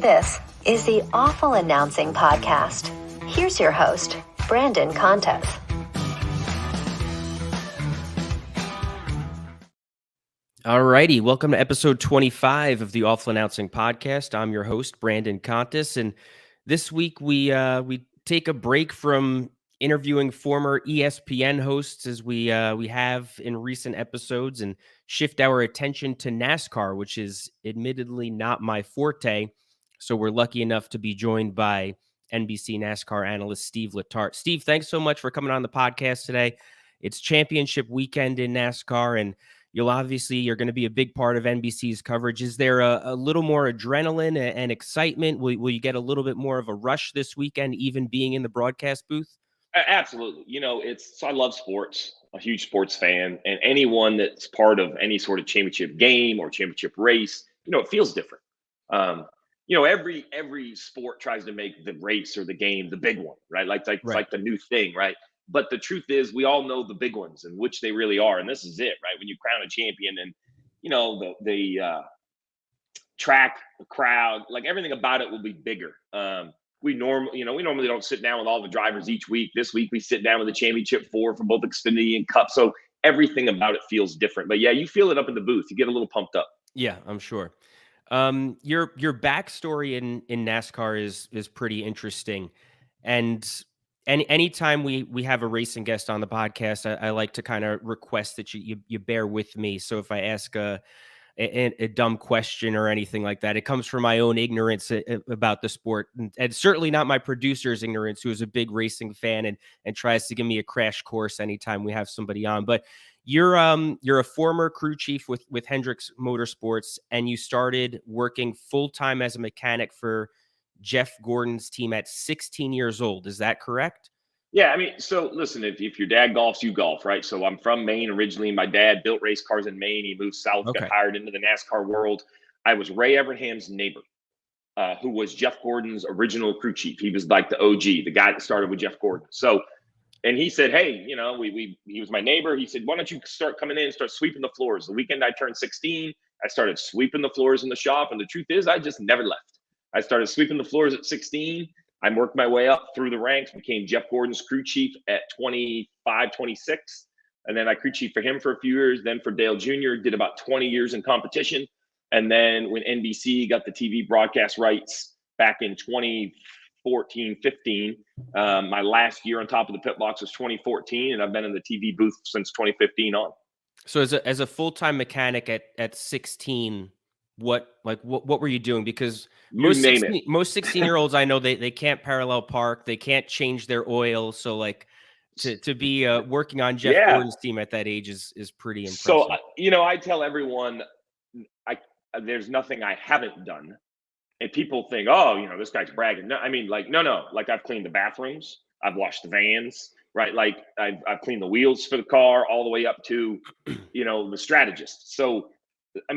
This is the Awful Announcing Podcast. Here's your host, Brandon Contes. All righty, welcome to episode 25 of the Awful Announcing Podcast. I'm your host, Brandon Contes, and this week we take a break from interviewing former ESPN hosts as we have in recent episodes and shift our attention to NASCAR, which is admittedly not my forte. So we're lucky enough to be joined by NBC NASCAR analyst Steve Letarte. Steve, thanks so much for coming on the podcast today. It's championship weekend in NASCAR, and you're going to be a big part of NBC's coverage. Is there a little more adrenaline and excitement? Will you get a little bit more of a rush this weekend, even being in the broadcast booth? Absolutely. I love sports, a huge sports fan, and anyone that's part of any sort of championship game or championship race, it feels different. Every sport tries to make the race or the game the big one, right? It's like the new thing, right? But the truth is, we all know the big ones and which they really are, and this is it, right? When you crown a champion, and the track, the crowd, like everything about it will be bigger. We normally don't sit down with all the drivers each week. This week we sit down with the championship four for both Xfinity and Cup. So everything about it feels different. But yeah, you feel it up in the booth. You get a little pumped up. Yeah, I'm sure. Your backstory in NASCAR is pretty interesting. And anytime we have a racing guest on the podcast, I like to kind of request that you bear with me. So if I ask a dumb question or anything like that, it comes from my own ignorance about the sport, and certainly not my producer's ignorance, who is a big racing fan and tries to give me a crash course anytime we have somebody on. But you're a former crew chief with Hendrick Motorsports, and you started working full-time as a mechanic for Jeff Gordon's team at 16 years old. Is that correct? Yeah, so listen, if your dad golfs, you golf, right? So I'm from Maine originally. My dad built race cars in Maine. He moved south, got hired into the NASCAR world. I was Ray Evernham's neighbor, who was Jeff Gordon's original crew chief. He was like the OG, the guy that started with Jeff Gordon. So, and he said, hey, he was my neighbor. He said, why don't you start coming in and start sweeping the floors? The weekend I turned 16, I started sweeping the floors in the shop. And the truth is, I just never left. I started sweeping the floors at 16. I worked my way up through the ranks, became Jeff Gordon's crew chief at 25, 26. And then I crew chief for him for a few years, then for Dale Jr., did about 20 years in competition. And then when NBC got the TV broadcast rights back in 2014, 15, my last year on top of the pit box was 2014. And I've been in the TV booth since 2015 on. So as a full-time mechanic at 16, what were you doing? Because most 16-year-olds I know, they can't parallel park, they can't change their oil. So like to be working on Jeff Gordon's team at that age is pretty impressive. So I tell everyone there's nothing I haven't done, and people think, oh, this guy's bragging. No, no. Like I've cleaned the bathrooms, I've washed the vans, right? Like I've cleaned the wheels for the car all the way up to the strategist. So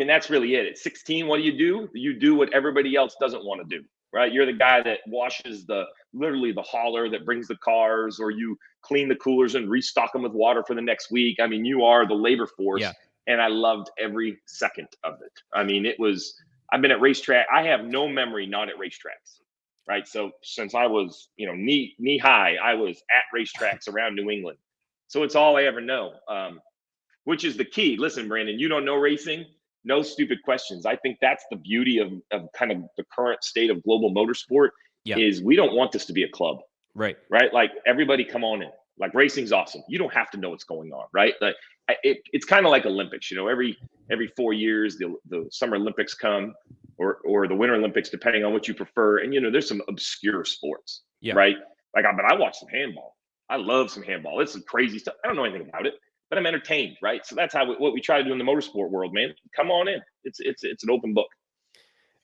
that's really it. At 16, what do? You do what everybody else doesn't want to do, right? You're the guy that washes literally the hauler that brings the cars, or you clean the coolers and restock them with water for the next week. You are the labor force. Yeah. And I loved every second of it. I've been at racetrack. I have no memory not at racetracks, right? So since I was, knee high, I was at racetracks around New England. So it's all I ever know, which is the key. Listen, Brandon, you don't know racing. No stupid questions. I think that's the beauty of kind of the current state of global motorsport. Is we don't want this to be a club. Right. Like everybody come on in. Like racing's awesome. You don't have to know what's going on, right? Like it's kind of like Olympics. Every 4 years the Summer Olympics come, or the Winter Olympics, depending on what you prefer. And there's some obscure sports, right? But I watch some handball. I love some handball. It's some crazy stuff. I don't know anything about it, but I'm entertained, right? So that's what we try to do in the motorsport world, man. Come on in. It's an open book.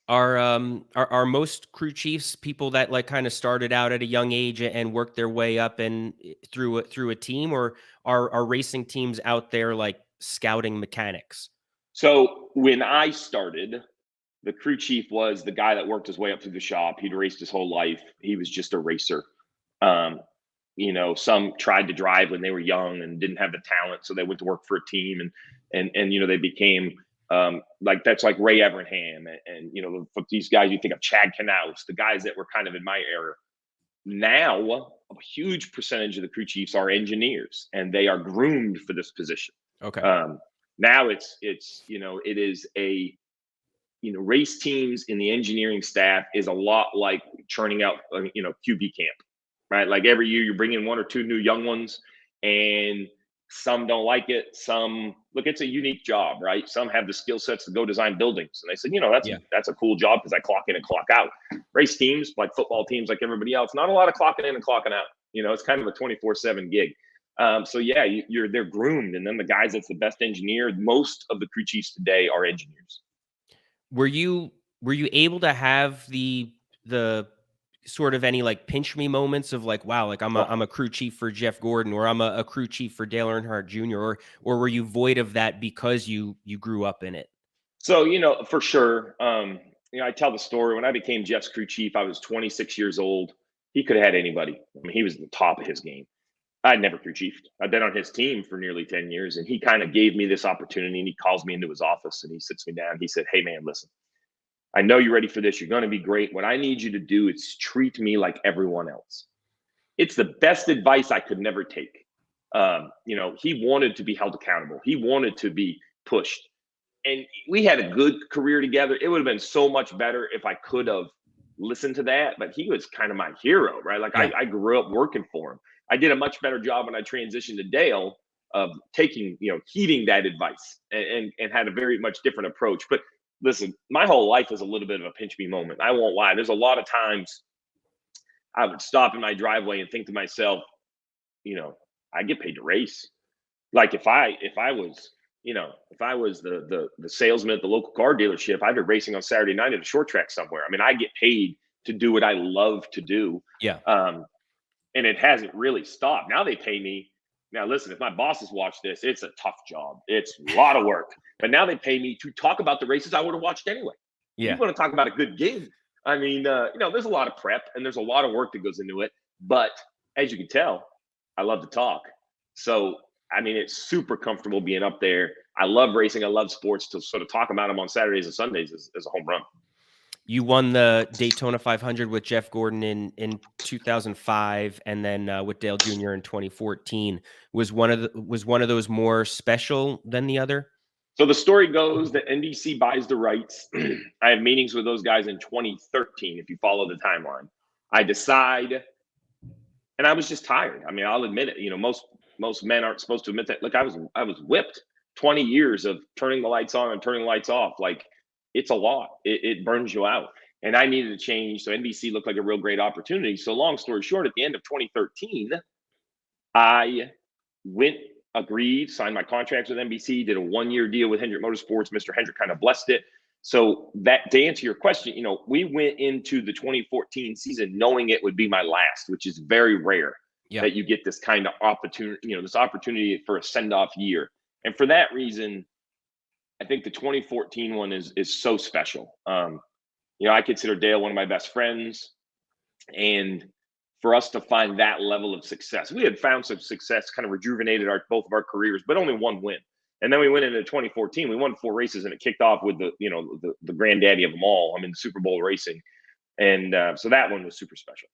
Are most crew chiefs people that like kind of started out at a young age and worked their way up and through a team, or are racing teams out there like scouting mechanics? So when I started, the crew chief was the guy that worked his way up through the shop. He'd raced his whole life. He was just a racer. Some tried to drive when they were young and didn't have the talent, so they went to work for a team, and they became Like that's like Ray Evernham and you know, for these guys, you think of Chad Knaus, the guys that were kind of in my era. Now, a huge percentage of the crew chiefs are engineers, and they are groomed for this position. Okay. Now it is a race teams in the engineering staff is a lot like churning out QB camp, right? Like every year you're bringing one or two new young ones, and some don't like it. Some look, it's a unique job, right? Some have the skill sets to go design buildings, and they said, that's a cool job because I clock in and clock out. Race teams, like football teams, like everybody else, not a lot of clocking in and clocking out. It's kind of a 24/7 gig. They're groomed, and then the guys that's the best engineer. Most of the crew chiefs today are engineers. Were you able to have the sort of any like pinch me moments of like, wow, like I'm a crew chief for Jeff Gordon, or I'm a crew chief for Dale Earnhardt Jr., or were you void of that because you grew up in it? So, for sure. I tell the story when I became Jeff's crew chief, I was 26 years old. He could have had anybody. I mean, he was at the top of his game. I'd never crew chiefed. I've been on his team for nearly 10 years, and he kind of gave me this opportunity, and he calls me into his office and he sits me down. He said, "Hey man, listen, I know you're ready for this. You're going to be great. What I need you to do is treat me like everyone else." It's the best advice I could never take. He wanted to be held accountable. He wanted to be pushed. And we had a good career together. It would have been so much better if I could have listened to that. But he was kind of my hero, right? Like I grew up working for him. I did a much better job when I transitioned to Dale of taking, heeding that advice and had a very much different approach. But listen, my whole life is a little bit of a pinch me moment. I won't lie. There's a lot of times I would stop in my driveway and think to myself, I get paid to race. Like if I was the salesman at the local car dealership, I'd be racing on Saturday night at a short track somewhere. I mean, I get paid to do what I love to do. Yeah. And it hasn't really stopped. Now they pay me. Now, listen, if my bosses watch this, it's a tough job. It's a lot of work. But now they pay me to talk about the races I would have watched anyway. Yeah. You want to talk about a good gig. I mean, there's a lot of prep and there's a lot of work that goes into it. But as you can tell, I love to talk. So, I mean, it's super comfortable being up there. I love racing. I love sports. To sort of talk about them on Saturdays and Sundays is a home run. You won the Daytona 500 with Jeff Gordon in 2005, and then with Dale Jr. in 2014. Was one of those more special than the other? So the story goes that NBC buys the rights. I have meetings with those guys in 2013. If you follow the timeline, I decide, and I was just tired. I mean, I'll admit it. Most men aren't supposed to admit that. Look, I was whipped. 20 years of turning the lights on and turning the lights off. Like, it's a lot. It burns you out. And I needed to change. So NBC looked like a real great opportunity. So long story short, at the end of 2013, I agreed, signed my contracts with NBC, did a 1-year deal with Hendrick Motorsports. Mr. Hendrick kind of blessed it. So that, to answer your question, we went into the 2014 season knowing it would be my last, which is very rare that you get this kind of opportunity, this opportunity for a send-off year. And for that reason, I think the 2014 one is so special. I consider Dale one of my best friends, and for us to find that level of success, we had found some success, kind of rejuvenated both of our careers, but only one win. And then we went into 2014. We won 4 races, and it kicked off with the granddaddy of them all. I mean, the Super Bowl racing, and so that one was super special.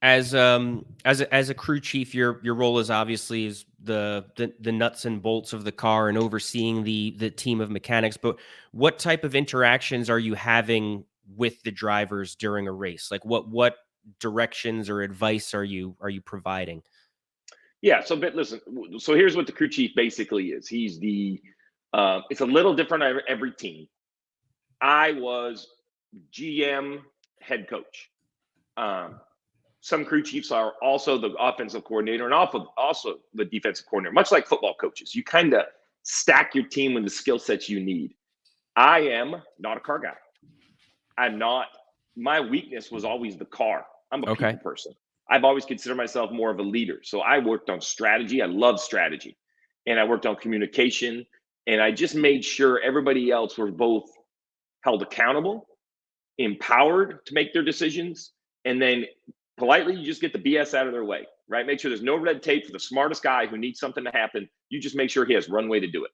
As a crew chief, your role is obviously is the nuts and bolts of the car and overseeing the team of mechanics. But what type of interactions are you having with the drivers during a race? Like what directions or advice are you providing? Yeah. So, but listen. So here's what the crew chief basically is. He's the. It's a little different every team. I was GM, head coach. Some crew chiefs are also the offensive coordinator and also the defensive coordinator, much like football coaches. You kind of stack your team with the skill sets you need. I am not a car guy. My weakness was always the car. I'm a people person. I've always considered myself more of a leader. So I worked on strategy. I love strategy. And I worked on communication. And I just made sure everybody else were both held accountable, empowered to make their decisions, and then politely, you just get the BS out of their way, right? Make sure there's no red tape for the smartest guy who needs something to happen. You just make sure he has runway to do it.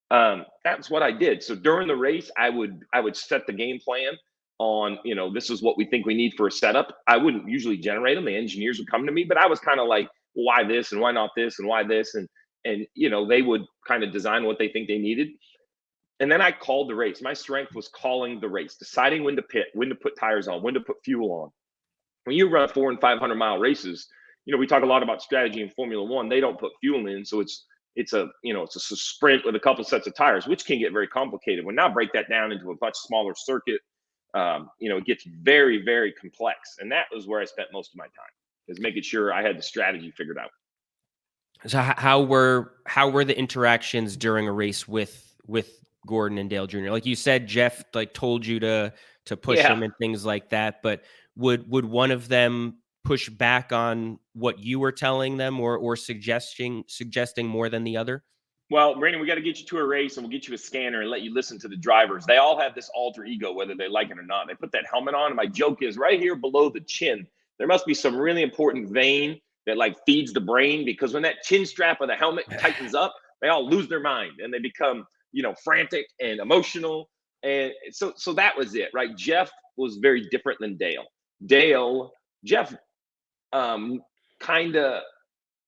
That's what I did. So during the race, I would set the game plan on, this is what we think we need for a setup. I wouldn't usually generate them. The engineers would come to me, but I was kind of like, well, why this and why not this and why this? And they would kind of design what they think they needed. And then I called the race. My strength was calling the race, deciding when to pit, when to put tires on, when to put fuel on. When you run 400 and 500-mile races, we talk a lot about strategy in Formula One. They don't put fuel in, so it's a sprint with a couple sets of tires, which can get very complicated. When now break that down into a much smaller circuit, it gets very, very complex. And that was where I spent most of my time, is making sure I had the strategy figured out. So how were the interactions during a race with Gordon and Dale Jr.? Like you said, Jeff told you to push him and things like that, but would one of them push back on what you were telling them or suggesting more than the other? Well, Brandon, we got to get you to a race and we'll get you a scanner and let you listen to the drivers. They all have this alter ego, whether they like it or not. They put that helmet on. And my joke is right here below the chin, there must be some really important vein that feeds the brain, because when that chin strap of the helmet tightens up, they all lose their mind and they become, frantic and emotional. And so that was it, right? Jeff was very different than Dale. Jeff,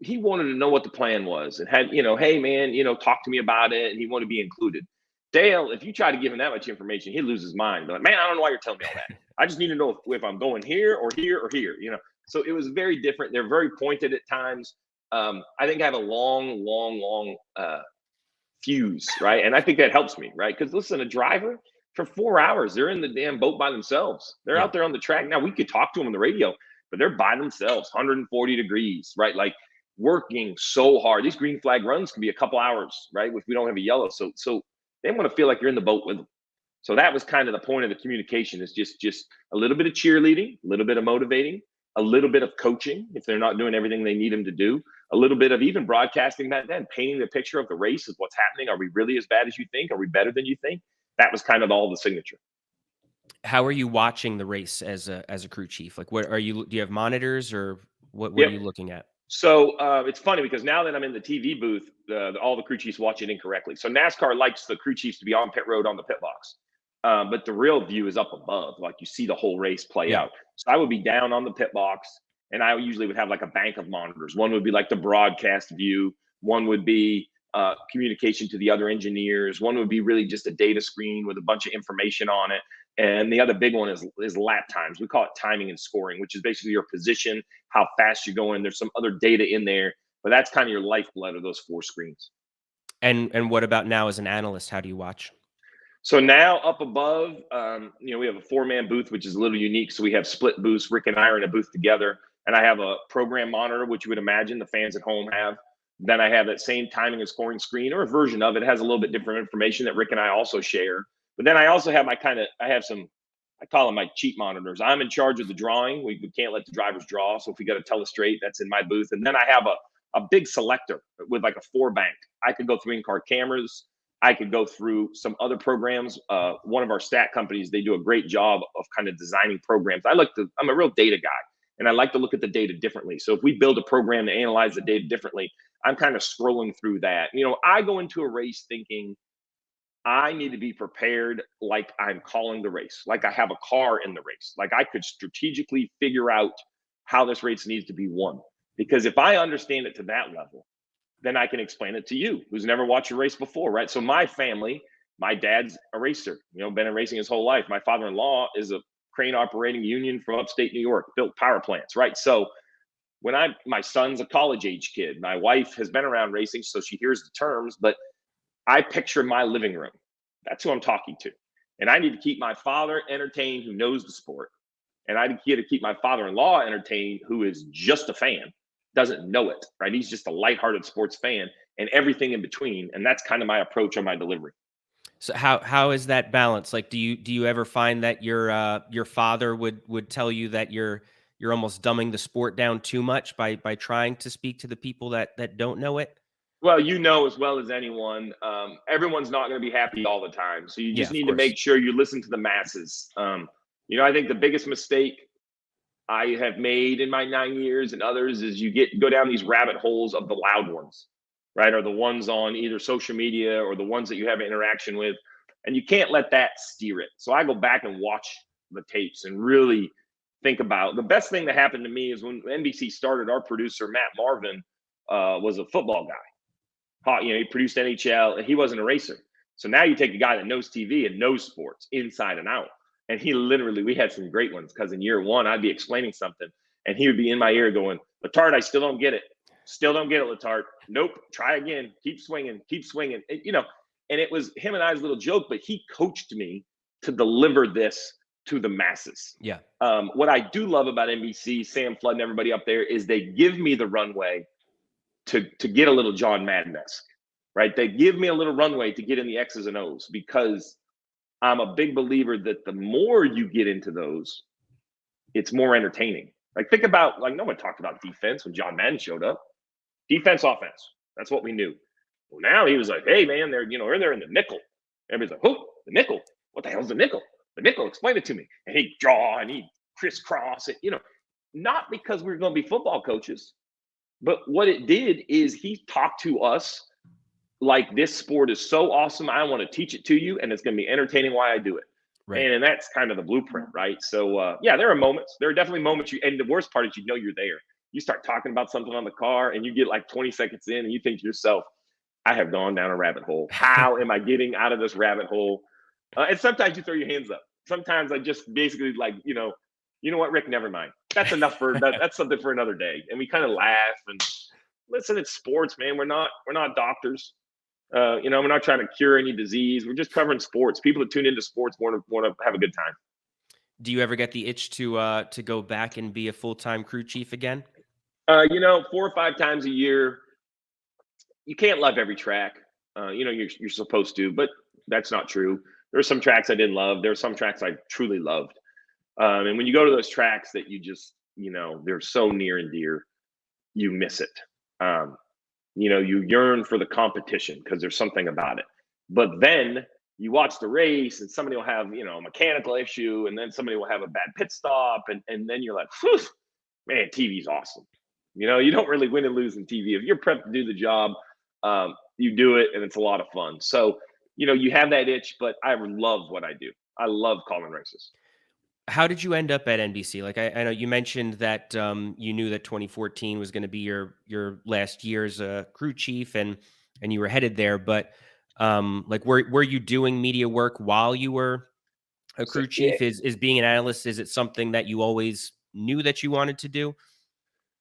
he wanted to know what the plan was and had, hey man, talk to me about it. And he wanted to be included. Dale, if you try to give him that much information, he'd lose his mind. But man, I don't know why you're telling me all that. I just need to know if I'm going here or here or here, So it was very different. They're very pointed at times. I think I have a long fuse, right? And I think that helps me, right? Because listen, a driver for 4 hours, they're in the damn boat by themselves. They're out there on the track. Now we could talk to them on the radio, but they're by themselves, 140 degrees, right? Working so hard. These green flag runs can be a couple hours, right? If we don't have a yellow. So they want to feel like you're in the boat with them. So that was kind of the point of the communication, is just a little bit of cheerleading, a little bit of motivating, a little bit of coaching if they're not doing everything they need them to do, a little bit of even broadcasting back then, painting the picture of the race of what's happening. Are we really as bad as you think? Are we better than you think? That was kind of all the signature. How are you watching the race as a crew chief? What are you? Do you have monitors, or what are you looking at? So it's funny because now that I'm in the TV booth, all the crew chiefs watch it incorrectly. So NASCAR likes the crew chiefs to be on pit road on the pit box. But the real view is up above. You see the whole race play out. So I would be down on the pit box, and I usually would have a bank of monitors. One would be the broadcast view. One would be communication to the other engineers. One would be really just a data screen with a bunch of information on it. And the other big one is lap times. We call it timing and scoring, which is basically your position, how fast you're going. There's some other data in there, but that's kind of your lifeblood of those 4 screens. And what about now as an analyst? How do you watch? So now up above, we have a 4-man booth, which is a little unique. So we have split booths. Rick and I are in a booth together, and I have a program monitor, which you would imagine the fans at home have. Then I have that same timing and scoring screen, or a version of it. It has a little bit different information that Rick and I also share. But then I also have I call them my cheat monitors. I'm in charge of the drawing. We can't let the drivers draw. So if we got to tell a straight, that's in my booth. And then I have a big selector with a 4-bank. I could go through in-car cameras. I could go through some other programs. One of our stat companies, they do a great job of kind of designing programs. I'm a real data guy, and I like to look at the data differently. So if we build a program to analyze the data differently, I'm kind of scrolling through that. I go into a race thinking I need to be prepared like I'm calling the race, like I have a car in the race, like I could strategically figure out how this race needs to be won. Because if I understand it to that level, then I can explain it to you who's never watched a race before, right? So my family, my dad's a racer, been in racing his whole life. My father-in-law is a crane operating union from upstate New York, built power plants, right? So when my son's a college age kid, my wife has been around racing, so she hears the terms, but I picture my living room. That's who I'm talking to. And I need to keep my father entertained, who knows the sport. And I need to keep my father-in-law entertained, who is just a fan, doesn't know it, right? He's just a lighthearted sports fan, and everything in between. And that's kind of my approach on my delivery. So how is that balance? Do you ever find that your father would tell you that you're almost dumbing the sport down too much by trying to speak to the people that don't know it? Well, as well as anyone, everyone's not going to be happy all the time. So you just need to make sure you listen to the masses. I think the biggest mistake I have made in my 9 years and others is you go down these rabbit holes of the loud ones. right, are the ones on either social media or the ones that you have an interaction with. And you can't let that steer it. So I go back and watch the tapes and really think about the best thing that happened to me is when NBC started, our producer, Matt Marvin, was a football guy. He produced NHL, and he wasn't a racer. So now you take a guy that knows TV and knows sports inside and out. And he literally, we had some great ones because in year one, I'd be explaining something and he would be in my ear going, Letarte, I still don't get it. Still don't get it, Letarte. Nope. Try again. Keep swinging. Keep swinging. And it was him and I's little joke, but he coached me to deliver this to the masses. Yeah. What I do love about NBC, Sam Flood and everybody up there is they give me the runway to get a little John Madden-esque, right? They give me a little runway to get in the X's and O's because I'm a big believer that the more you get into those, it's more entertaining. Like think about, like no one talked about defense when John Madden showed up. Defense, offense. That's what we knew. Well, now he was like, hey man, they're they're in the nickel. Everybody's like, oh, the nickel. What the hell's the nickel? The nickel, explain it to me. And he'd draw and he'd crisscross it, not because we were going to be football coaches, but what it did is he talked to us like this sport is so awesome. I want to teach it to you and it's going to be entertaining why I do it. Right. And that's kind of the blueprint, right? So yeah, there are moments. There are definitely moments and the worst part is you're there. You start talking about something on the car and you get like 20 seconds in and you think to yourself, I have gone down a rabbit hole. How am I getting out of this rabbit hole? And sometimes you throw your hands up. Sometimes I just basically like, you know what, Rick, never mind. That's enough for that. That's something for another day. And we kind of laugh and listen, it's sports, man. We're not doctors. We're not trying to cure any disease. We're just covering sports. People that tune into sports want to have a good time. Do you ever get the itch to go back and be a full-time crew chief again? 4 or 5 times a year. You can't love every track. You're supposed to, but that's not true. There are some tracks I didn't love. There are some tracks I truly loved. And when you go to those tracks that you just, they're so near and dear, you miss it. You yearn for the competition because there's something about it. But then you watch the race and somebody will have, a mechanical issue and then somebody will have a bad pit stop. And then you're like, whew, man, TV's awesome. You don't really win and lose in TV. If you're prepped to do the job, you do it and it's a lot of fun. So, you have that itch, but I love what I do. I love calling races. How did you end up at NBC? Like I know you mentioned that you knew that 2014 was going to be your last year as a crew chief, and you were headed there. But were you doing media work while you were a crew chief? Yeah. Is being an analyst, is it something that you always knew that you wanted to do?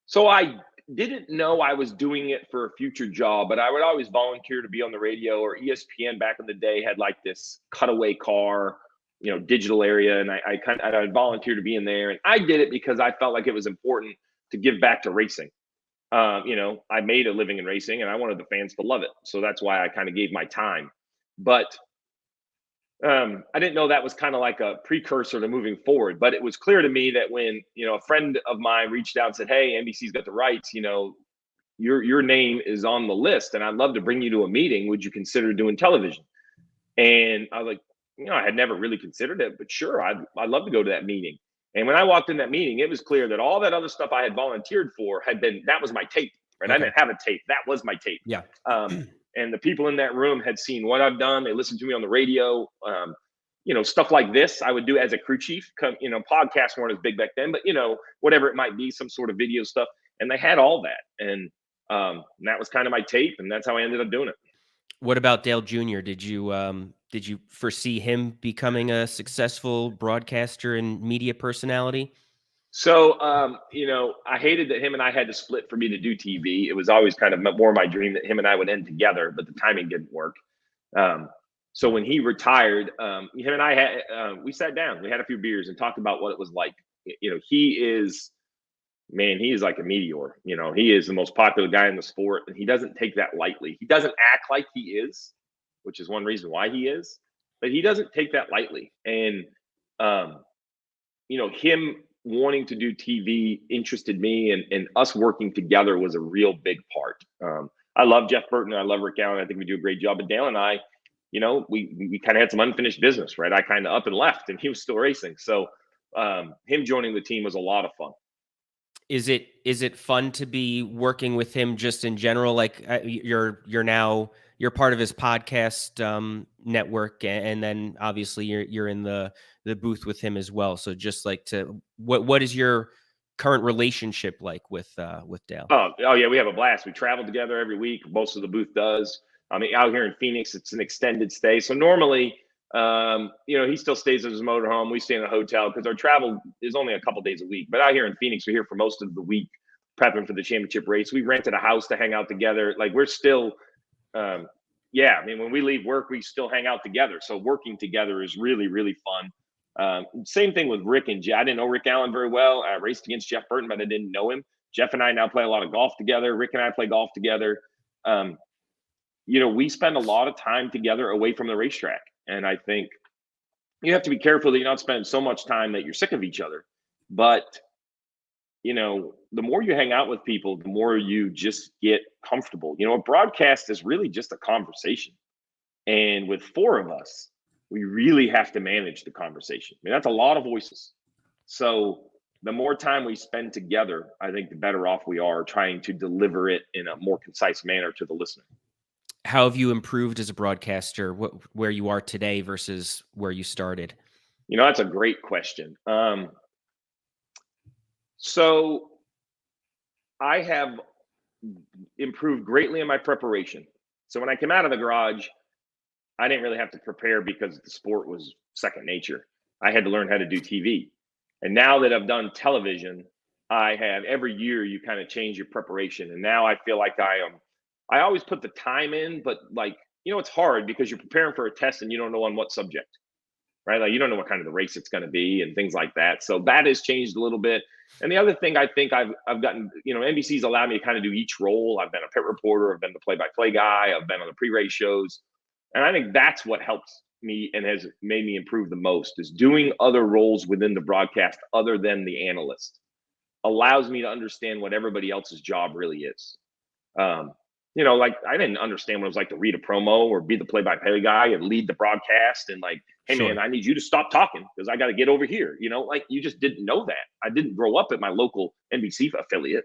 So I didn't know I was doing it for a future job, but I would always volunteer to be on the radio, or ESPN back in the day had like this cutaway car, digital area. And I volunteered to be in there. And I did it because I felt like it was important to give back to racing. I made a living in racing and I wanted the fans to love it. So that's why I kind of gave my time. But I didn't know that was kind of like a precursor to moving forward. But it was clear to me that when, a friend of mine reached out and said, hey, NBC's got the rights, your name is on the list and I'd love to bring you to a meeting. Would you consider doing television? And I was like, I had never really considered it, but sure, I'd love to go to that meeting. And when I walked in that meeting, it was clear that all that other stuff I had volunteered for that was my tape, right? Okay. I didn't have a tape. That was my tape. Yeah. And the people in that room had seen what I've done. They listened to me on the radio. Stuff like this I would do as a crew chief. Podcasts weren't as big back then, but whatever it might be, some sort of video stuff. And they had all that. And that was kind of my tape. And that's how I ended up doing it. What about Dale Jr.? Did you foresee him becoming a successful broadcaster and media personality? So, I hated that him and I had to split for me to do TV. It was always kind of more my dream that him and I would end together, but the timing didn't work. So when he retired, him and I we sat down, we had a few beers and talked about what it was like. He is like a meteor. He is the most popular guy in the sport, and he doesn't take that lightly. He doesn't act like he is, which is one reason why he is, but he doesn't take that lightly. And, him wanting to do TV interested me, and us working together was a real big part. I love Jeff Burton. I love Rick Allen. I think we do a great job. But Dale and I, we kind of had some unfinished business, right? I kind of up and left and he was still racing. So him joining the team was a lot of fun. Is it fun to be working with him just in general? Like you're part of his podcast network, and then obviously you're in the booth with him as well. So just like what is your current relationship like with Dale? Oh yeah, we have a blast. We travel together every week. Most of the booth does. I mean, out here in Phoenix, it's an extended stay. So normally, he still stays at his motorhome. We stay in a hotel because our travel is only a couple days a week. But out here in Phoenix, we're here for most of the week, prepping for the championship race. We rented a house to hang out together. Like we're still, yeah. I mean, when we leave work, we still hang out together. So working together is really, really fun. Same thing with Rick and Jeff. I didn't know Rick Allen very well. I raced against Jeff Burton, but I didn't know him. Jeff and I now play a lot of golf together. Rick and I play golf together. We spend a lot of time together away from the racetrack. And I think you have to be careful that you're not spending so much time that you're sick of each other. But, the more you hang out with people, the more you just get comfortable. A broadcast is really just a conversation. And with four of us, we really have to manage the conversation. I mean, that's a lot of voices. So the more time we spend together, I think the better off we are trying to deliver it in a more concise manner to the listener. How have you improved as a broadcaster? Where you are today versus where you started? That's a great question. So I have improved greatly in my preparation. So when I came out of the garage, I didn't really have to prepare because the sport was second nature. I had to learn how to do TV. And now that I've done television, I have every year you kind of change your preparation. And now I feel like I always put the time in, but it's hard because you're preparing for a test and you don't know on what subject, right? Like you don't know what kind of the race it's going to be and things like that. So that has changed a little bit. And the other thing I think I've gotten, NBC's allowed me to kind of do each role. I've been a pit reporter, I've been the play-by-play guy, I've been on the pre-race shows. And I think that's what helps me and has made me improve the most is doing other roles within the broadcast other than the analyst allows me to understand what everybody else's job really is. Like I didn't understand what it was like to read a promo or be the play-by-play guy and lead the broadcast and like, hey Sure. man, I need you to stop talking because I got to get over here. Like you just didn't know that. I didn't grow up at my local NBC affiliate.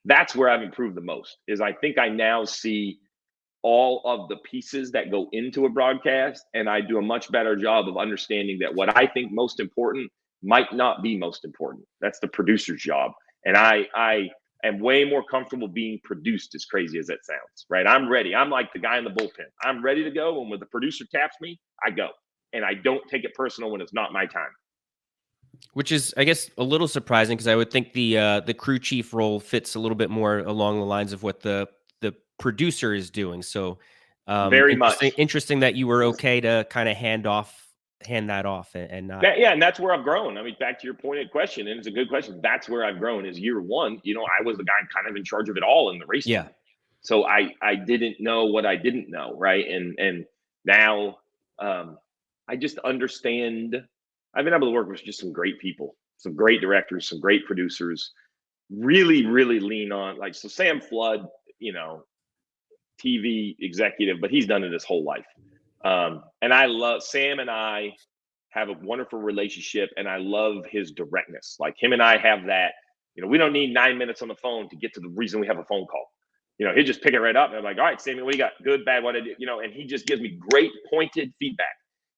That's where I've improved the most is I think I now see all of the pieces that go into a broadcast. And I do a much better job of understanding that what I think most important might not be most important. That's the producer's job. And I am way more comfortable being produced, as crazy as that sounds, right? I'm ready. I'm like the guy in the bullpen. I'm ready to go. And when the producer taps me, I go. And I don't take it personal when it's not my time. Which is, I guess, a little surprising because I would think the crew chief role fits a little bit more along the lines of what the producer is doing. So very much interesting that you were okay to kind of hand that off and not. Yeah, and that's where I've grown. I mean, back to your pointed question, and it's a good question. That's where I've grown is year one. I was the guy kind of in charge of it all in the race. Yeah. So I didn't know what I didn't know, right? And now I just understand. I've been able to work with just some great people, some great directors, some great producers. Really, really lean on so Sam Flood, TV executive, but he's done it his whole life. And I love Sam and I have a wonderful relationship and I love his directness. Like him and I have that, we don't need 9 minutes on the phone to get to the reason we have a phone call. He'll just pick it right up and I'm like, all right, Sammy, what do you got? Good, bad, what I did, and he just gives me great pointed feedback.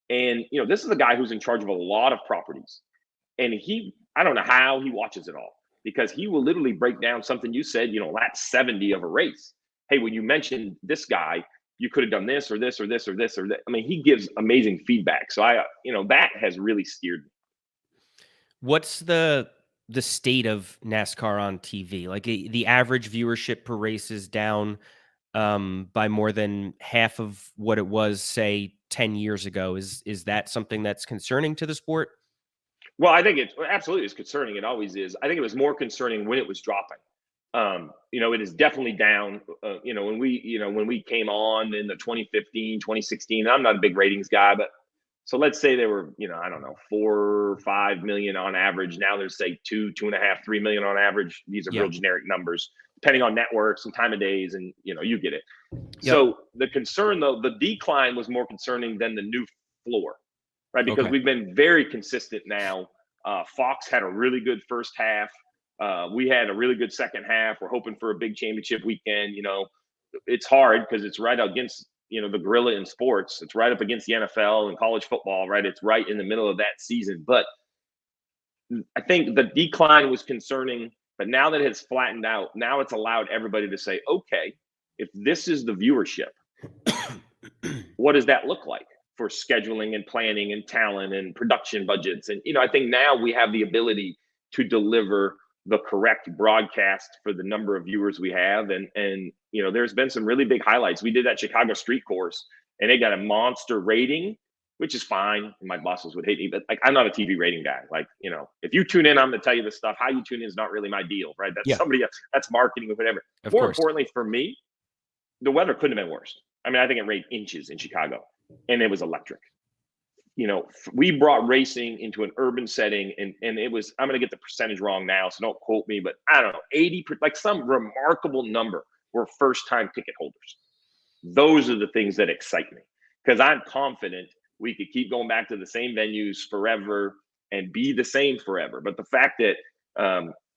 And, this is a guy who's in charge of a lot of properties and I don't know how he watches it all because he will literally break down something you said, lap 70 of a race. Hey, when you mentioned this guy, you could have done this or this or this or this or that. I mean, he gives amazing feedback. So that has really steered me. What's the state of NASCAR on TV? Like the average viewership per race is down by more than half of what it was, say, 10 years ago. Is that something that's concerning to the sport? Well, I think it absolutely is concerning. It always is. I think it was more concerning when it was dropping. It is definitely down. When we came on in the 2015, 2016, I'm not a big ratings guy, but so let's say there were, I don't know, 4 or 5 million on average. Now there's say 2.5, 3 million on average. These are real generic numbers, depending on networks and time of days, and you get it. Yep. So the concern, though, the decline was more concerning than the new floor, right? Because we've been very consistent now. Fox had a really good first half. We had a really good second half. We're hoping for a big championship weekend. It's hard because it's right against, the gorilla in sports. It's right up against the NFL and college football, right? It's right in the middle of that season. But I think the decline was concerning, but now that it's flattened out, now it's allowed everybody to say, okay, if this is the viewership, what does that look like for scheduling and planning and talent and production budgets? And, I think now we have the ability to deliver the correct broadcast for the number of viewers we have. And there's been some really big highlights. We did that Chicago street course and they got a monster rating, which is fine. My bosses would hate me, but I'm not a TV rating guy. If you tune in, I'm going to tell you this stuff. How you tune in is not really my deal, right? That's somebody else. That's marketing or whatever. More importantly for me, the weather couldn't have been worse. I mean, I think it rained inches in Chicago and it was electric. We brought racing into an urban setting and it was, I'm going to get the percentage wrong now, so don't quote me, but I don't know, 80, like some remarkable number were first-time ticket holders. Those are the things that excite me because I'm confident we could keep going back to the same venues forever and be the same forever. But the fact that,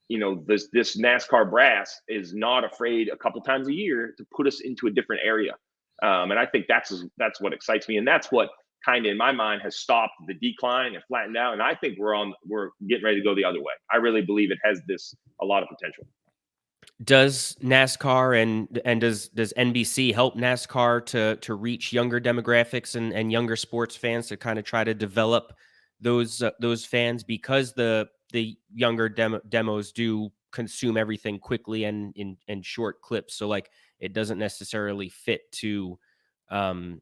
this NASCAR brass is not afraid a couple times a year to put us into a different area. And I think that's what excites me. And that's what kind of in my mind has stopped the decline and flattened out. And I think we're getting ready to go the other way. I really believe it has a lot of potential. Does NASCAR and does NBC help NASCAR to reach younger demographics and younger sports fans to kind of try to develop those fans, because the younger demos do consume everything quickly and in short clips, so like it doesn't necessarily fit to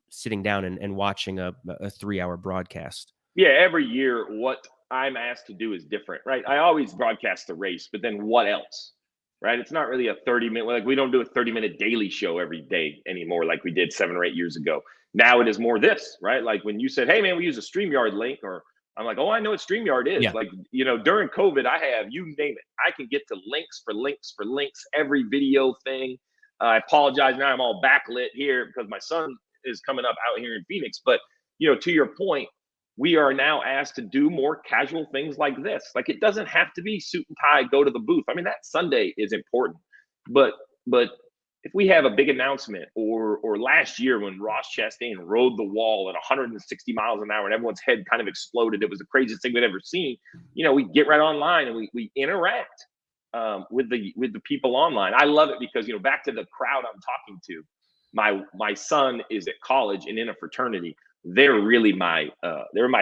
sitting down and watching a 3-hour broadcast? Yeah, every year what I'm asked to do is different, right? I always broadcast the race, but then what else? Right? It's not really a 30-minute, like we don't do a 30-minute daily show every day anymore like we did 7 or 8 years ago. Now it is more this, right? Like when you said, hey man, we use a StreamYard link, or I'm like, oh, I know what StreamYard is. Yeah. Like, during COVID, I have, you name it. I can get to links, every video thing. I apologize now, I'm all backlit here because my son is coming up out here in Phoenix. But, to your point, we are now asked to do more casual things like this. Like it doesn't have to be suit and tie, go to the booth. I mean, that Sunday is important, but if we have a big announcement or last year when Ross Chastain rode the wall at 160 miles an hour and everyone's head kind of exploded, it was the craziest thing we'd ever seen. We get right online and we interact with the people online. I love it because, back to the crowd I'm talking to, my son is at college and in a fraternity. They're really my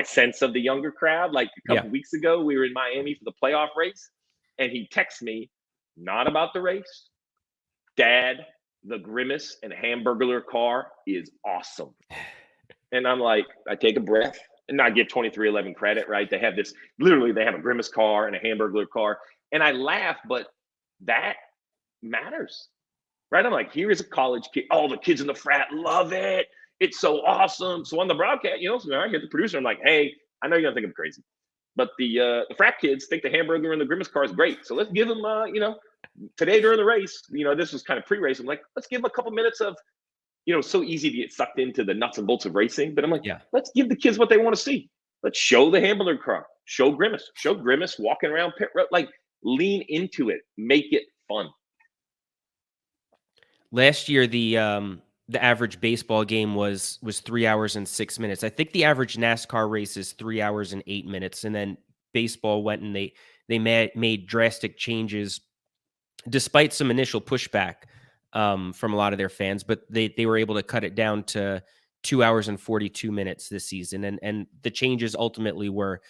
sense of the younger crowd. Like a couple weeks ago, we were in Miami for the playoff race, and he texts me, not about the race. Dad, the Grimace and Hamburglar car is awesome. And I'm like, I take a breath and I give 2311 credit, right? They have a Grimace car and a Hamburglar car. And I laugh, but that matters, right? I'm like, here is a college kid. All the kids in the frat love it. It's so awesome. So on the broadcast, so I get the producer. I'm like, hey, I know you're gonna think I'm crazy, but the frat kids think the Hamburglar and the Grimace car is great. So let's give them, today during the race, this was kind of pre-race. I'm like, let's give them a couple minutes of, so easy to get sucked into the nuts and bolts of racing. But I'm like, let's give the kids what they want to see. Let's show the Hamburglar car, show Grimace walking around pit road, like lean into it, make it fun. Last year, the average baseball game was 3 hours and 6 minutes. I think the average NASCAR race is 3 hours and 8 minutes. And then baseball went and they made drastic changes, despite some initial pushback from a lot of their fans. But they were able to cut it down to 2 hours and 42 minutes this season. And the changes ultimately were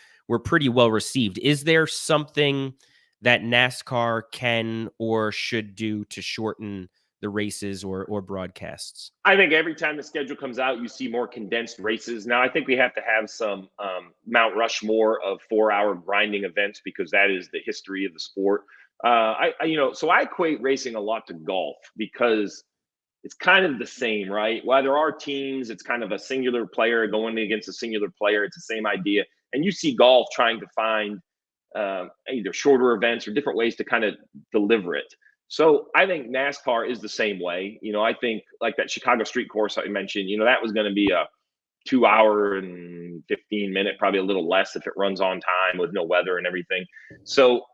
pretty well received. Is there something that NASCAR can or should do to shorten the races or broadcasts? I think every time the schedule comes out, you see more condensed races. Now, I think we have to have some Mount Rushmore of 4-hour grinding events because that is the history of the sport. So I equate racing a lot to golf because it's kind of the same, right? While there are teams, it's kind of a singular player going against a singular player. It's the same idea. And you see golf trying to find either shorter events or different ways to kind of deliver it. So I think NASCAR is the same way. I think like that Chicago street course I mentioned, that was going to be a 2 hour and 15 minute, probably a little less if it runs on time with no weather and everything. So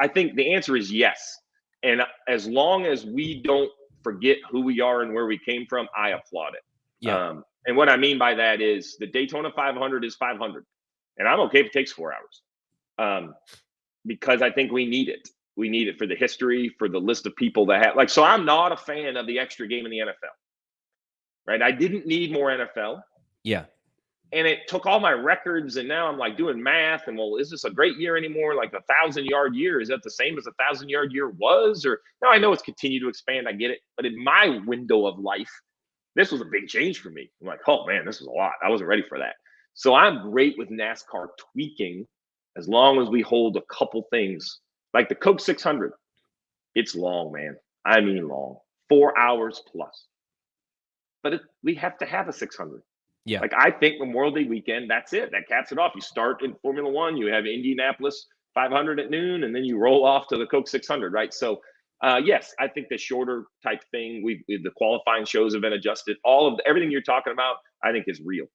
I think the answer is yes. And as long as we don't forget who we are and where we came from, I applaud it. Yeah. And what I mean by that is the Daytona 500 is 500. And I'm okay if it takes 4 hours, because I think we need it. We need it for the history, for the list of people that have, like, so I'm not a fan of the extra game in the NFL, right? I didn't need more NFL. Yeah. And it took all my records, and now I'm like doing math, and well, is this a great year anymore? Like 1,000-yard year, is that the same as 1,000-yard year was? Or now I know it's continued to expand, I get it, but in my window of life, this was a big change for me. I'm like, oh man, this was a lot. I wasn't ready for that. So I'm great with NASCAR tweaking as long as we hold a couple things. Like the Coke 600, it's long, man. I mean long, 4 hours plus. But we have to have a 600. Yeah. Like, I think Memorial Day weekend, that's it. That caps it off. You start in Formula One, you have Indianapolis 500 at noon, and then you roll off to the Coke 600, right? So, yes, I think the shorter type thing, the qualifying shows have been adjusted. Everything you're talking about, I think is real.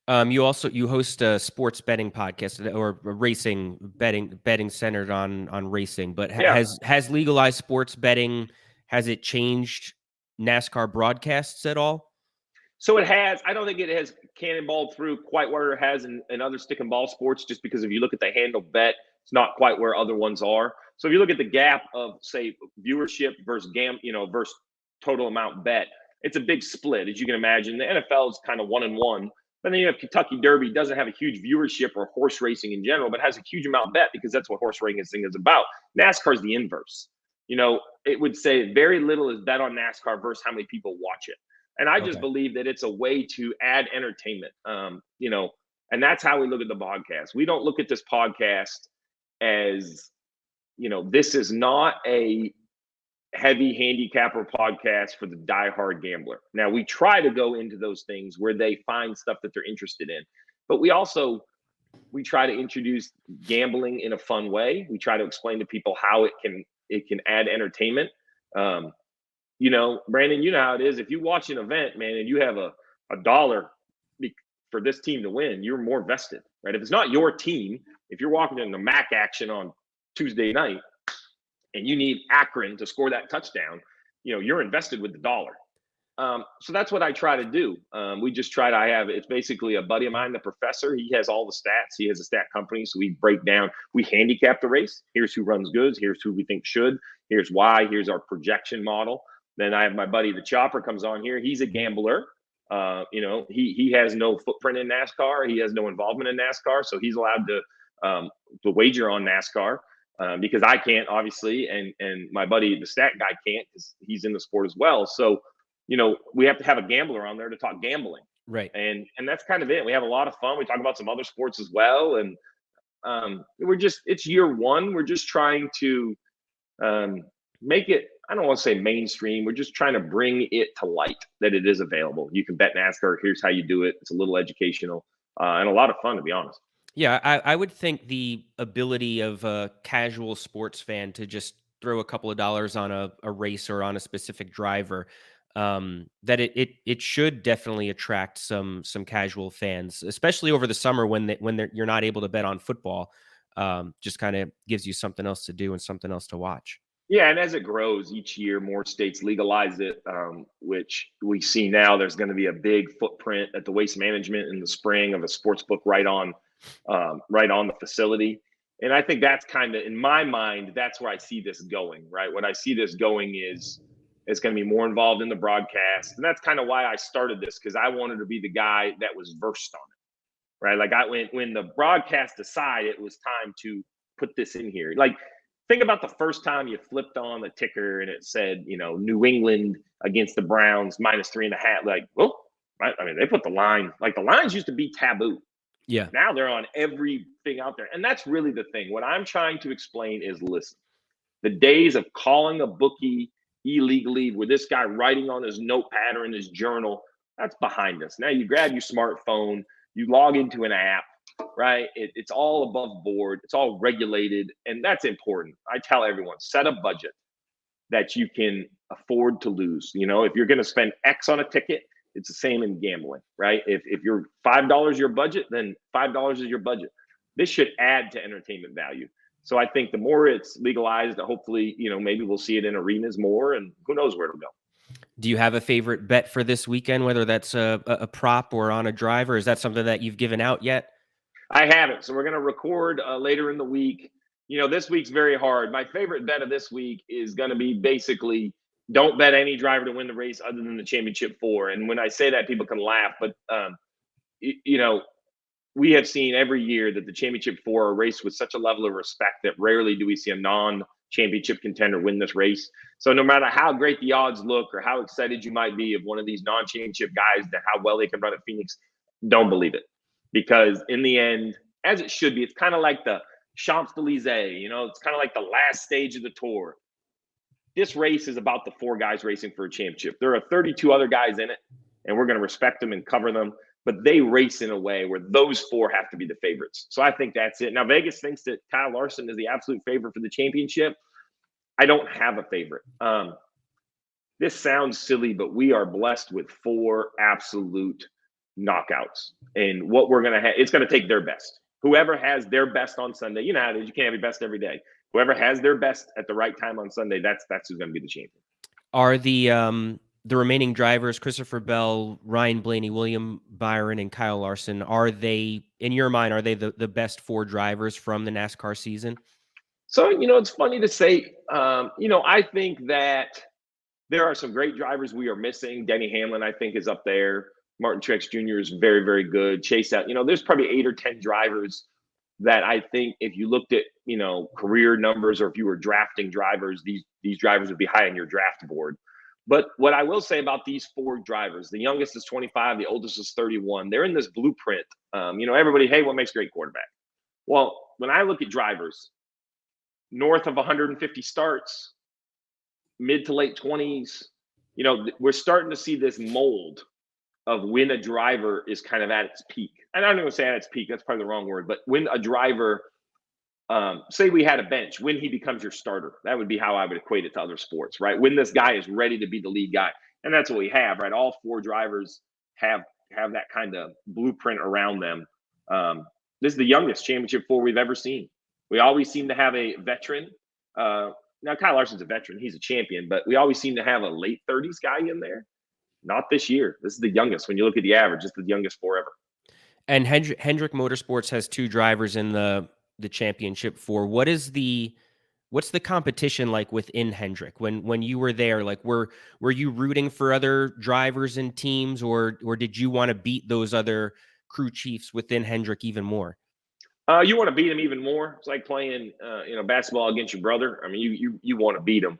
You host a sports betting podcast or a racing betting centered on racing, but has legalized sports betting, has it changed NASCAR broadcasts at all? So it has. I don't think it has cannonballed through quite where it has in other stick and ball sports, just because if you look at the handle bet, it's not quite where other ones are. So if you look at the gap of, say, viewership versus versus total amount bet, it's a big split, as you can imagine. The NFL is kind of 1-1, but then you have Kentucky Derby, doesn't have a huge viewership, or horse racing in general, but has a huge amount bet because that's what horse racing is about. NASCAR is the inverse. It would say very little is bet on NASCAR versus how many people watch it. And I just believe that it's a way to add entertainment, and that's how we look at the podcast. We don't look at this podcast as, this is not a heavy handicapper podcast for the diehard gambler. Now, we try to go into those things where they find stuff that they're interested in, but we try to introduce gambling in a fun way. We try to explain to people how it can add entertainment. Brandon, you know how it is. If you watch an event, man, and you have a dollar for this team to win, you're more vested, right? If it's not your team, if you're walking in the MAC action on Tuesday night and you need Akron to score that touchdown, you're invested with the dollar. So that's what I try to do. We just try to it's basically a buddy of mine, the professor. He has all the stats. He has a stat company. So we handicap the race. Here's who runs goods. Here's who we think should. Here's why. Here's our projection model. Then I have my buddy, the Chopper, comes on here. He's a gambler. He has no footprint in NASCAR. He has no involvement in NASCAR. So he's allowed to wager on NASCAR because I can't, obviously. And my buddy, the stat guy, can't because he's in the sport as well. So, we have to have a gambler on there to talk gambling. Right. And that's kind of it. We have a lot of fun. We talk about some other sports as well. And it's year one. We're just trying to make it, I don't want to say mainstream. We're just trying to bring it to light that it is available. You can bet NASCAR. Here's how you do it. It's a little educational and a lot of fun, to be honest. Yeah, I would think the ability of a casual sports fan to just throw a couple of dollars on a race or on a specific driver, that it should definitely attract some casual fans, especially over the summer when you're not able to bet on football. Just kind of gives you something else to do and something else to watch. Yeah, and as it grows each year, more states legalize it, which we see now. There's going to be a big footprint at the Waste Management in the spring of a sports book right on the facility. And I think that's kind of, in my mind, that's where I see this going, right? What I see this going is it's going to be more involved in the broadcast. And that's kind of why I started this, because I wanted to be the guy that was versed on it, right? Like when the broadcast decided it was time to put this in here. Like, think about the first time you flipped on the ticker and it said, New England against the Browns -3.5. Like, well, right? I mean, they put the line, like the lines used to be taboo. Yeah. Now they're on everything out there. And that's really the thing. What I'm trying to explain is, listen, the days of calling a bookie illegally with this guy writing on his notepad or in his journal, that's behind us. Now you grab your smartphone, you log into an app, right? It's all above board. It's all regulated. And that's important. I tell everyone, set a budget that you can afford to lose. If you're going to spend X on a ticket, it's the same in gambling, right? If you're $5 your budget, then $5 is your budget. This should add to entertainment value. So I think the more it's legalized, hopefully, maybe we'll see it in arenas more, and who knows where it'll go. Do you have a favorite bet for this weekend, whether that's a prop or on a driver? Is that something that you've given out yet? I haven't. So we're going to record later in the week. This week's very hard. My favorite bet of this week is going to be basically don't bet any driver to win the race other than the championship 4. And when I say that, people can laugh, but we have seen every year that the championship 4 are raced with such a level of respect that rarely do we see a non-championship contender win this race. So no matter how great the odds look or how excited you might be of one of these non-championship guys that how well they can run at Phoenix, don't believe it. Because in the end, as it should be, it's kind of like the Champs-Élysées, it's kind of like the last stage of the tour. This race is about the 4 guys racing for a championship. There are 32 other guys in it, and we're going to respect them and cover them. But they race in a way where those 4 have to be the favorites. So I think that's it. Now, Vegas thinks that Kyle Larson is the absolute favorite for the championship. I don't have a favorite. This sounds silly, but we are blessed with 4 absolute knockouts. And what we're going to have, it's going to take their best. Whoever has their best on Sunday, you know how it is. You can't have your best every day. Whoever has their best at the right time on Sunday, that's who's going to be the champion. Are the remaining drivers, Christopher Bell, Ryan Blaney, William Byron, and Kyle Larson, are they, in your mind, are they the best 4 drivers from the NASCAR season? So, it's funny to say, I think that there are some great drivers we are missing. Denny Hamlin, I think, is up there. Martin Truex Jr. is very, very good. Chase out, there's probably 8 or 10 drivers that I think if you looked at, career numbers or if you were drafting drivers, these drivers would be high on your draft board. But what I will say about these 4 drivers, the youngest is 25, the oldest is 31. They're in this blueprint. Everybody, hey, what makes a great quarterback? Well, when I look at drivers, north of 150 starts, mid to late 20s, we're starting to see this mold of when a driver is kind of at its peak. And I don't even say at its peak, that's probably the wrong word, but when a driver, say we had a bench, when he becomes your starter, that would be how I would equate it to other sports, right? When this guy is ready to be the lead guy. And that's what we have, right? All 4 drivers have that kind of blueprint around them. This is the youngest championship 4 we've ever seen. We always seem to have a veteran. Now, Kyle Larson's a veteran. He's a champion, but we always seem to have a late 30s guy in there. Not this year. This is the youngest. When you look at the average, it's the youngest 4 ever. And Hendrick Motorsports has 2 drivers in the championship 4. What's the competition like within Hendrick? When you were there, like were you rooting for other drivers and teams, or did you want to beat those other crew chiefs within Hendrick even more? You want to beat them even more. It's like playing basketball against your brother. I mean, you want to beat them.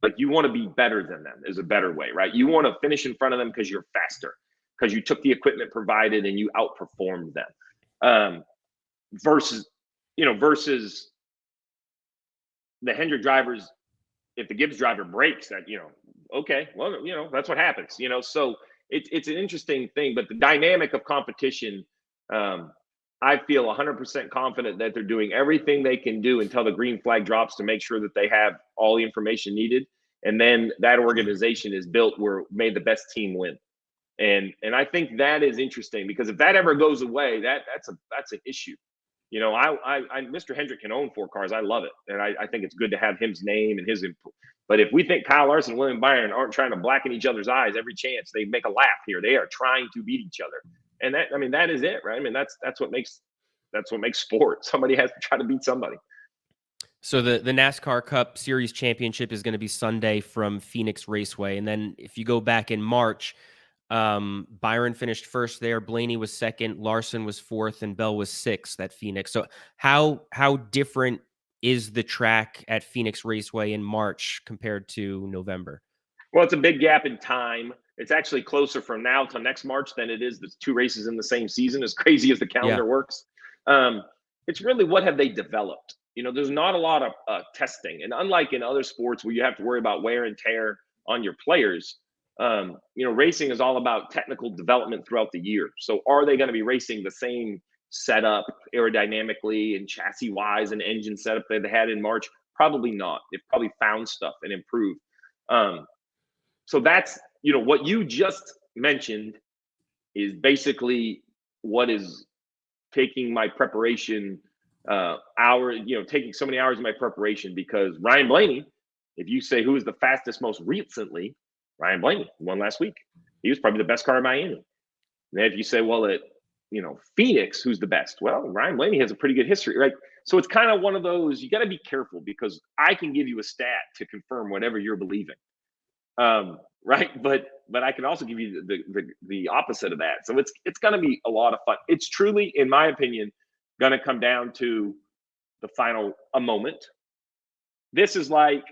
Like you want to be better than them is a better way, right? You want to finish in front of them because you're faster, because you took the equipment provided and you outperformed them. Versus the Hendrick drivers, if the Gibbs driver breaks, that okay, well, that's what happens. So it's an interesting thing, but the dynamic of competition, I feel 100% confident that they're doing everything they can do until the green flag drops to make sure that they have all the information needed. And then that organization is built where may the best team win. And I think that is interesting because if that ever goes away, that's an issue. Mr. Hendrick can own 4 cars. I love it. And I think it's good to have his name and his input. But if we think Kyle Larson and William Byron aren't trying to blacken each other's eyes every chance they make a lap here, they are trying to beat each other. And that is it, right? I mean, that's what makes sport. Somebody has to try to beat somebody. So the NASCAR Cup Series Championship is going to be Sunday from Phoenix Raceway. And then if you go back in March, Byron finished first there, Blaney was second, Larson was 4th, and Bell was 6th at Phoenix. So how different is the track at Phoenix Raceway in March compared to November? Well, it's a big gap in time. It's actually closer from now to next March than it is the 2 races in the same season, as crazy as the calendar works. It's really what have they developed? There's not a lot of testing. And unlike in other sports where you have to worry about wear and tear on your players, racing is all about technical development throughout the year. So are they going to be racing the same setup aerodynamically and chassis wise and engine setup that they had in March? Probably not. They've probably found stuff and improved. So that's, what you just mentioned is basically what is taking my preparation taking so many hours in my preparation, because Ryan Blaney, if you say who is the fastest most recently, Ryan Blaney won last week. He was probably the best car in Miami. And then if you say, well, at Phoenix, who's the best? Well, Ryan Blaney has a pretty good history, right? So it's kind of one of those, you got to be careful, because I can give you a stat to confirm whatever you're believing, right? But I can also give you the opposite of that. So it's going to be a lot of fun. It's truly, in my opinion, going to come down to the final a moment. This is like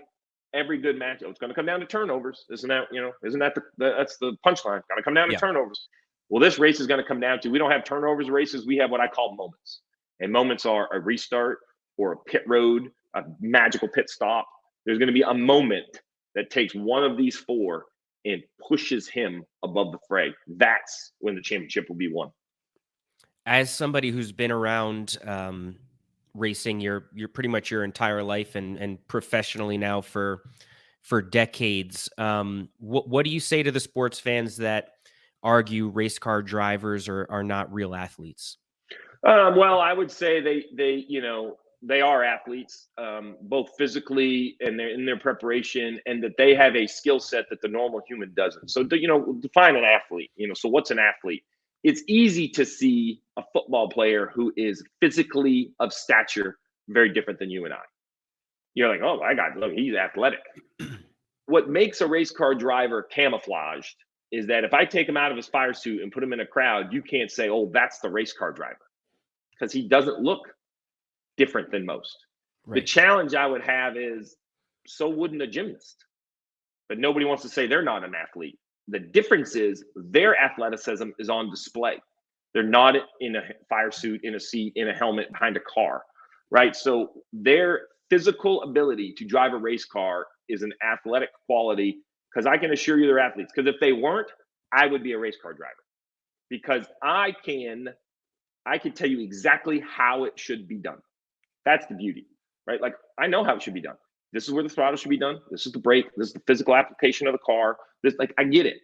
every good match. It's going to come down to turnovers. Isn't that that's the punchline? Got to come down to turnovers. Well, this race is going to come down to, we don't have turnovers races. We have what I call moments. And moments are a restart or a pit road, a magical pit stop. There's going to be a moment that takes one of these four and pushes him above the fray. That's when the championship will be won. As somebody who's been around racing you're pretty much your entire life and professionally now for decades, what do you say to the sports fans that argue race car drivers are not real athletes? Well, I would say they are athletes, both physically and in their preparation, and that they have a skill set that the normal human doesn't. So, define an athlete. So what's an athlete? It's easy to see a football player who is physically of stature very different than you and I. You're like, oh, look, he's athletic. What makes a race car driver camouflaged is that if I take him out of his fire suit and put him in a crowd, you can't say, oh, that's the race car driver, because he doesn't look different than most. Right. The challenge I would have is, so wouldn't a gymnast. But nobody wants to say they're not an athlete. The difference is their athleticism is on display. They're not in a fire suit, in a seat, in a helmet, behind a car, right? So their physical ability to drive a race car is an athletic quality, because I can assure you they're athletes. Because if they weren't, I would be a race car driver, because I can tell you exactly how it should be done. That's the beauty, right? Like, I know how it should be done. This is where the throttle should be done. This is the brake. This is the physical application of the car. I get it.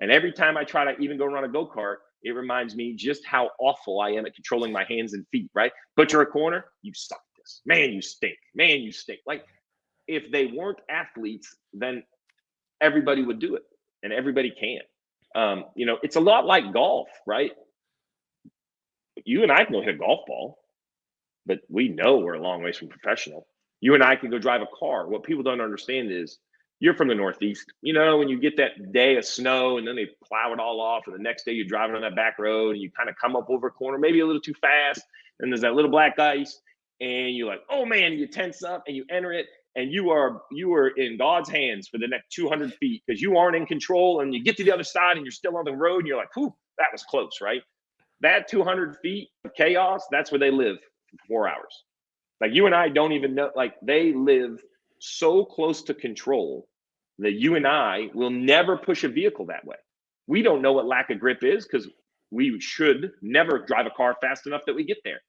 And every time I try to even go run a go-kart, it reminds me just how awful I am at controlling my hands and feet, right? Butcher a corner, you suck this. Man, you stink. Man, you stink. Like, if they weren't athletes, then everybody would do it, and everybody can. It's a lot like golf, right? You and I can go hit a golf ball, but we know we're a long ways from professional. You and I can go drive a car. What people don't understand is, you're from the Northeast. When you get that day of snow and then they plow it all off, and the next day you're driving on that back road and you kind of come up over a corner, maybe a little too fast, and there's that little black ice, and you're like, oh man, you tense up and you enter it, and you are in God's hands for the next 200 feet, because you aren't in control, and you get to the other side and you're still on the road and you're like, whew, that was close, right? That 200 feet of chaos, that's where they live for 4 hours. Like, you and I don't even know, like, they live so close to control that you and I will never push a vehicle that way. We don't know what lack of grip is, because we should never drive a car fast enough that we get there.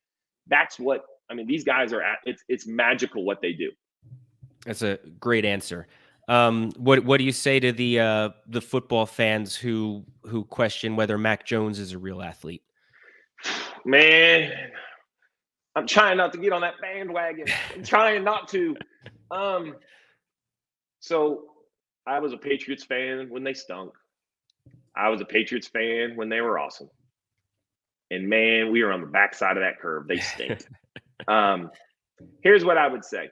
That's what, these guys are at. It's magical what they do. That's a great answer. What do you say to the football fans who question whether Mac Jones is a real athlete? Man, I'm trying not to get on that bandwagon. I'm trying not to. So I was a Patriots fan when they stunk. I was a Patriots fan when they were awesome. And man, we are on the backside of that curve. They stink. Here's what I would say.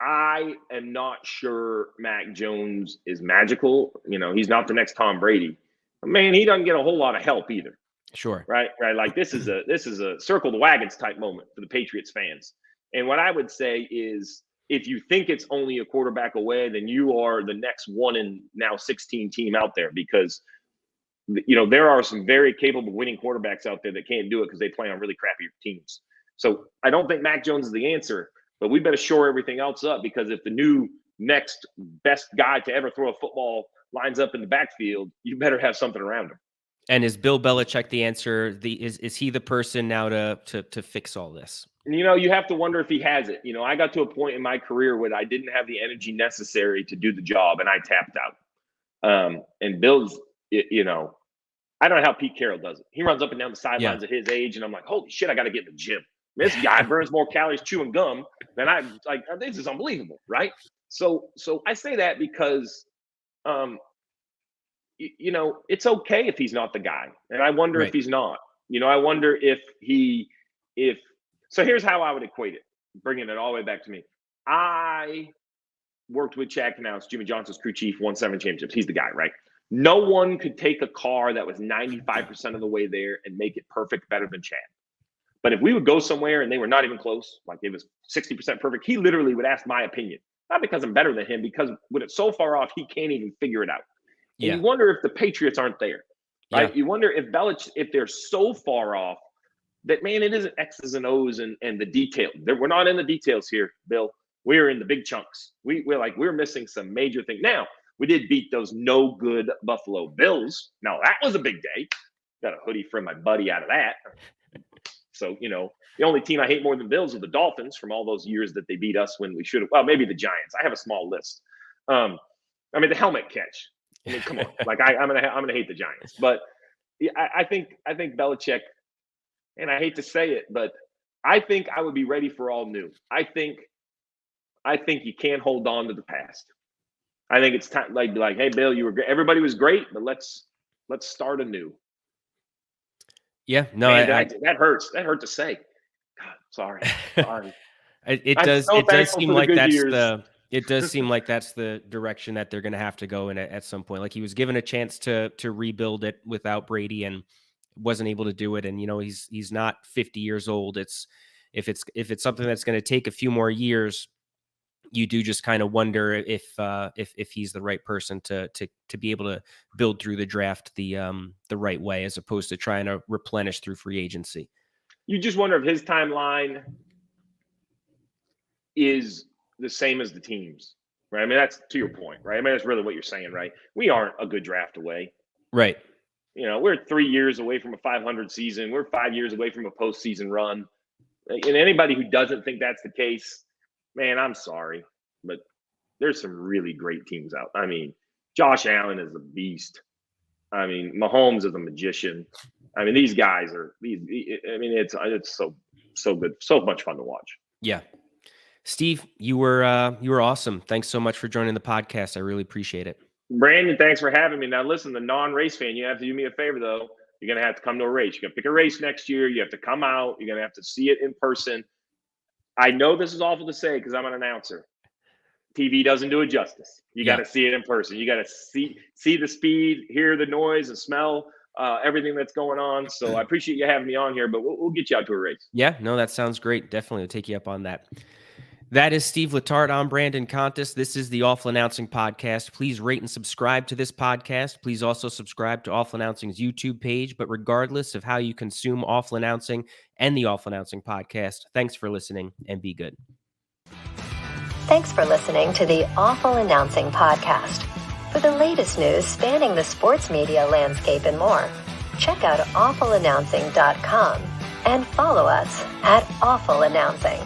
I am not sure Mac Jones is magical. He's not the next Tom Brady. But man, he doesn't get a whole lot of help either. Sure. Right. Like, this is a circle the wagons type moment for the Patriots fans. And what I would say is, if you think it's only a quarterback away, then you are the next 1 in now 16 team out there, because there are some very capable winning quarterbacks out there that can't do it because they play on really crappy teams. So I don't think Mac Jones is the answer, but we better shore everything else up, because if the new next best guy to ever throw a football lines up in the backfield, you better have something around him. And is Bill Belichick the answer? Is he the person now to fix all this? You have to wonder if he has it. I got to a point in my career where I didn't have the energy necessary to do the job, and I tapped out. And Bill's, I don't know how Pete Carroll does it. He runs up and down the sidelines at his age, and I'm like, holy shit, I got to get in the gym. This guy burns more calories chewing gum than I like. This is unbelievable, right? So I say that because, it's okay if he's not the guy, and I wonder if he's not. I wonder if So here's how I would equate it, bringing it all the way back to me. I worked with Chad Knaus, Jimmy Johnson's crew chief, won 7 championships. He's the guy, right? No one could take a car that was 95% of the way there and make it perfect better than Chad. But if we would go somewhere and they were not even close, like it was 60% perfect, he literally would ask my opinion. Not because I'm better than him, because when it's so far off, he can't even figure it out. And you wonder if the Patriots aren't there, right? Yeah. You wonder if if they're so far off that, man, it isn't X's and O's and the detail. We're not in the details here, Bill. We're in the big chunks. We're missing some major things. Now, we did beat those no good Buffalo Bills. Now, that was a big day. Got a hoodie from my buddy out of that. So, the only team I hate more than Bills are the Dolphins from all those years that they beat us when we should have. Well, maybe the Giants. I have a small list. The helmet catch. Come on. I'm gonna hate the Giants. But I think Belichick, and I hate to say it, but I think I would be ready for all new. I think you can't hold on to the past. I think it's time, like, hey, Bill, you were great. Everybody was great, but let's start anew. Yeah, no, man, that hurts. That hurt to say. God, sorry. It does seem like that's the direction that they're going to have to go in at some point. Like, he was given a chance to rebuild it without Brady and wasn't able to do it. And he's not 50 years old. If it's something that's going to take a few more years, you do just kind of wonder if he's the right person to be able to build through the draft the right way, as opposed to trying to replenish through free agency. You just wonder if his timeline is the same as the teams, right? I mean, that's to your point, right? I mean, that's really what you're saying, right? We aren't a good draft away. Right. We're 3 years away from a 500 season. We're 5 years away from a postseason run. And anybody who doesn't think that's the case, man, I'm sorry, but there's some really great teams out. I mean, Josh Allen is a beast. I mean, Mahomes is a magician. I mean, these guys are. It's so good, so much fun to watch. Yeah, Steve, you were awesome. Thanks so much for joining the podcast. I really appreciate it. Brandon, thanks for having me. Now, listen, the non-race fan, you have to do me a favor though. You're gonna have to come to a race. You're gonna pick a race next year. You have to come out. You're gonna have to see it in person. I know this is awful to say because I'm an announcer. TV doesn't do it justice. You got to see it in person. You got to see the speed, hear the noise, and smell everything that's going on. So I appreciate you having me on here, but we'll get you out to a race. Yeah, no, that sounds great. Definitely, I'll take you up on that. That is Steve Letarte. I'm Brandon Contes. This is the Awful Announcing Podcast. Please rate and subscribe to this podcast. Please also subscribe to Awful Announcing's YouTube page. But regardless of how you consume Awful Announcing and the Awful Announcing Podcast, thanks for listening and be good. Thanks for listening to the Awful Announcing Podcast. For the latest news spanning the sports media landscape and more, check out awfulannouncing.com and follow us at Awful Announcing.